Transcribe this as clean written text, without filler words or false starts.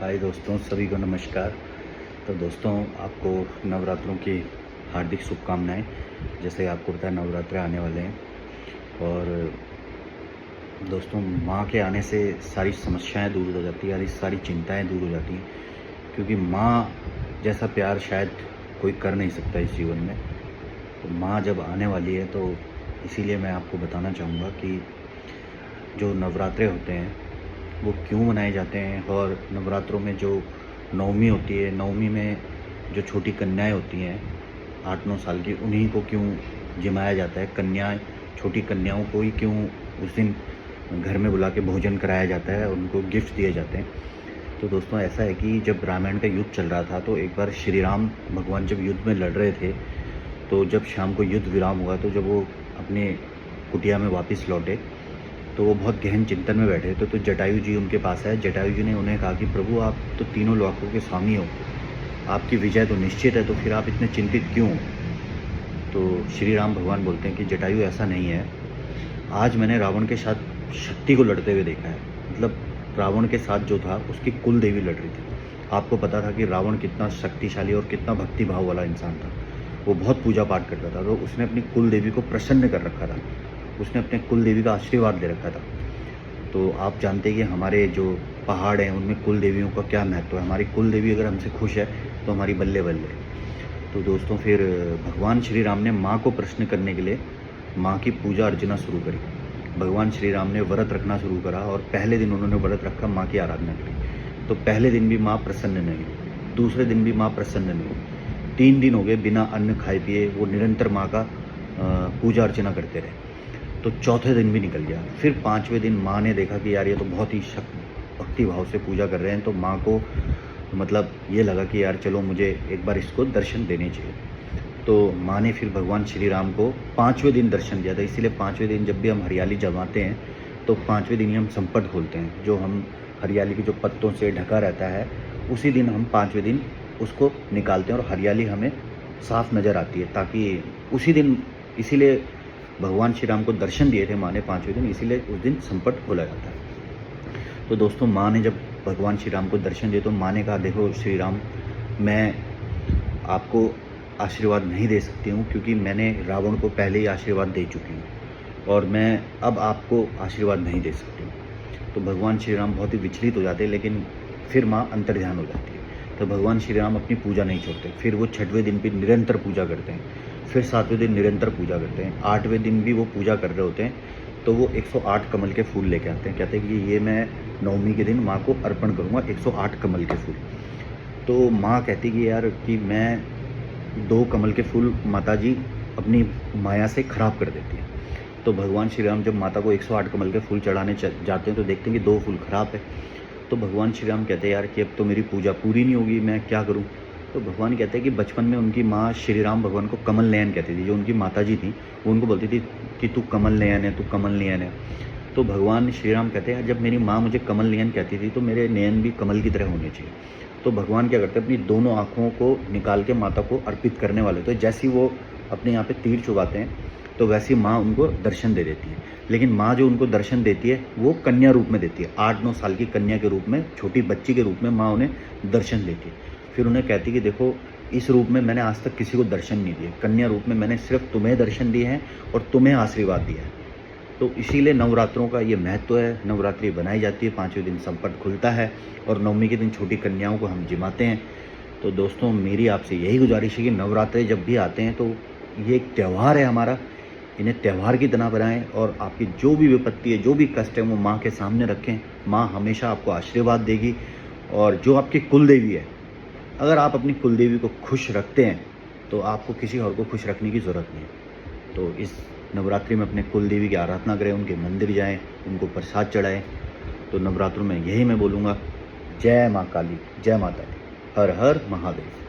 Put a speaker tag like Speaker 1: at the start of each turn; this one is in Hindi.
Speaker 1: हाय दोस्तों, सभी को नमस्कार। तो दोस्तों, आपको नवरात्रों की हार्दिक शुभकामनाएं। जैसे आपको पता है नवरात्र आने वाले हैं और दोस्तों माँ के आने से सारी समस्याएं दूर हो जाती हैं, सारी चिंताएं दूर हो जाती हैं, क्योंकि माँ जैसा प्यार शायद कोई कर नहीं सकता इस जीवन में। तो माँ जब आने वाली है तो इसीलिए मैं आपको बताना चाहूँगा कि जो नवरात्रे होते हैं वो क्यों मनाए जाते हैं, और नवरात्रों में जो नवमी होती है, नवमी में जो छोटी कन्याएं होती हैं 8-9 साल की, उन्हीं को क्यों जिमाया जाता है। छोटी कन्याओं को ही क्यों उस दिन घर में बुला के भोजन कराया जाता है, उनको गिफ्ट दिए जाते हैं। तो दोस्तों ऐसा है कि जब रामायण का युद्ध चल रहा था तो एक बार श्री राम भगवान जब युद्ध में लड़ रहे थे, तो जब शाम को युद्ध विराम हुआ तो जब वो अपने कुटिया में वापस लौटे तो वो बहुत गहन चिंतन में बैठे थे। तो जटायु जी उनके पास आए। जटायु जी ने उन्हें कहा कि प्रभु, आप तो तीनों लोकों के स्वामी हो, आपकी विजय तो निश्चित है, तो फिर आप इतने चिंतित क्यों हो? तो श्री राम भगवान बोलते हैं कि जटायु, ऐसा नहीं है। आज मैंने रावण के साथ शक्ति को लड़ते हुए देखा है। मतलब रावण के साथ जो था उसकी कुल देवी लड़ रही थी। आपको पता था कि रावण कितना शक्तिशाली और कितना भक्ति भाव वाला इंसान था। वो बहुत पूजा पाठ करता था, तो उसने अपनी कुल देवी को प्रसन्न कर रखा था, उसने अपने कुल देवी का आशीर्वाद ले रखा था। तो आप जानते हैं कि हमारे जो पहाड़ हैं उनमें कुल देवियों का क्या महत्व है। हमारी कुल देवी अगर हमसे खुश है तो हमारी बल्ले बल्ले। तो दोस्तों फिर भगवान श्री राम ने माँ को प्रश्न करने के लिए माँ की पूजा अर्चना शुरू करी। भगवान श्री राम ने व्रत रखना शुरू करा और पहले दिन उन्होंने व्रत रखा, माँ की आराधना करी। तो पहले दिन भी माँ प्रसन्न नहीं हुई, दूसरे दिन भी माँ प्रसन्न नहीं हुई, 3 दिन हो गए बिना अन्न खाए पिए वो निरंतर माँ का पूजा अर्चना करते रहे। तो चौथे दिन भी निकल गया। फिर 5वें दिन माँ ने देखा कि यार ये तो बहुत ही भक्ति भाव से पूजा कर रहे हैं, तो माँ को मतलब ये लगा कि यार चलो मुझे एक बार इसको दर्शन देने चाहिए। तो माँ ने फिर भगवान श्री राम को 5वें दिन दर्शन दिया था। इसीलिए 5वें दिन जब भी हम हरियाली जमाते हैं तो 5वें दिन ही हम संपट खोलते हैं। जो हम हरियाली के जो पत्तों से ढका रहता है उसी दिन हम 5वें दिन उसको निकालते हैं और हरियाली हमें साफ नज़र आती है, ताकि उसी दिन, इसीलिए भगवान श्री राम को दर्शन दिए थे माँ ने 5वें दिन, इसीलिए उस दिन संपट खोला जाता है। तो दोस्तों माँ ने जब भगवान श्री राम को दर्शन दिए तो माँ ने कहा, देखो श्री राम, मैं आपको आशीर्वाद नहीं दे सकती हूँ क्योंकि मैंने रावण को पहले ही आशीर्वाद दे चुकी हूँ और मैं अब आपको आशीर्वाद नहीं दे सकती हूँ। तो भगवान श्री राम बहुत ही विचलित हो जाते हैं, लेकिन फिर माँ अंतर्ध्यान हो जाती है। तो भगवान श्री राम अपनी पूजा नहीं छोड़ते। फिर वो 6वें दिन भी निरंतर पूजा करते हैं, फिर 7वें दिन निरंतर पूजा करते हैं, 8वें दिन भी वो पूजा कर रहे होते हैं। तो वो 108 कमल के फूल लेके आते हैं। कहते हैं कि ये मैं नवमी के दिन माँ को अर्पण करूँगा, 108 कमल के फूल। तो माँ कहती कि यार कि मैं 2 कमल के फूल माता जी अपनी माया से खराब कर देती है। तो भगवान श्री राम जब माता को 108 कमल के फूल चढ़ाने जाते हैं तो देखते हैं कि 2 फूल खराब है। तो भगवान श्री राम कहते हैं यार कि अब तो मेरी पूजा पूरी नहीं होगी, मैं क्या करूं? तो भगवान कहते हैं कि बचपन में उनकी माँ श्री राम भगवान को कमल नयन कहती थी। जो उनकी माता जी थी वो उनको बोलती थी कि तू कमल नयन है, तू कमल नयन है। तो भगवान श्री राम कहते हैं जब मेरी माँ मुझे कमल नयन कहती थी तो मेरे नयन भी कमल की तरह होने चाहिए। तो भगवान क्या करते हैं, अपनी दोनों आँखों को निकाल के माता को अर्पित करने वाले। तो जैसे ही वो अपने यहाँ पे तीर चुगाते हैं तो वैसी माँ उनको दर्शन दे देती है। लेकिन माँ जो उनको दर्शन देती है वो कन्या रूप में देती है। 8-9 साल की कन्या के रूप में, छोटी बच्ची के रूप में माँ उन्हें दर्शन देती है। फिर उन्हें कहती है कि देखो, इस रूप में मैंने आज तक किसी को दर्शन नहीं दिए, कन्या रूप में मैंने सिर्फ तुम्हें दर्शन दिए हैं और तुम्हें आशीर्वाद दिया है। तो इसीलिए नवरात्रों का ये महत्व है। नवरात्रि बनाई जाती है, 5वें दिन संपट खुलता है और नवमी के दिन छोटी कन्याओं को हम जिमाते हैं। तो दोस्तों मेरी आपसे यही गुजारिश है कि नवरात्रि जब भी आते हैं तो ये एक त्यौहार है हमारा, इन्हें त्यौहार की तरह बनाएं और आपकी जो भी विपत्ति है, जो भी कष्ट है वो माँ के सामने रखें। माँ हमेशा आपको आशीर्वाद देगी। और जो आपकी कुल देवी है, अगर आप अपनी कुल देवी को खुश रखते हैं तो आपको किसी और को खुश रखने की ज़रूरत नहीं है। तो इस नवरात्रि में अपने कुल देवी की आराधना करें, उनके मंदिर जाएं, उनको प्रसाद चढ़ाएं। तो नवरात्रों में यही मैं बोलूँगा, जय माँ काली, जय माता दी, हर हर महादेव।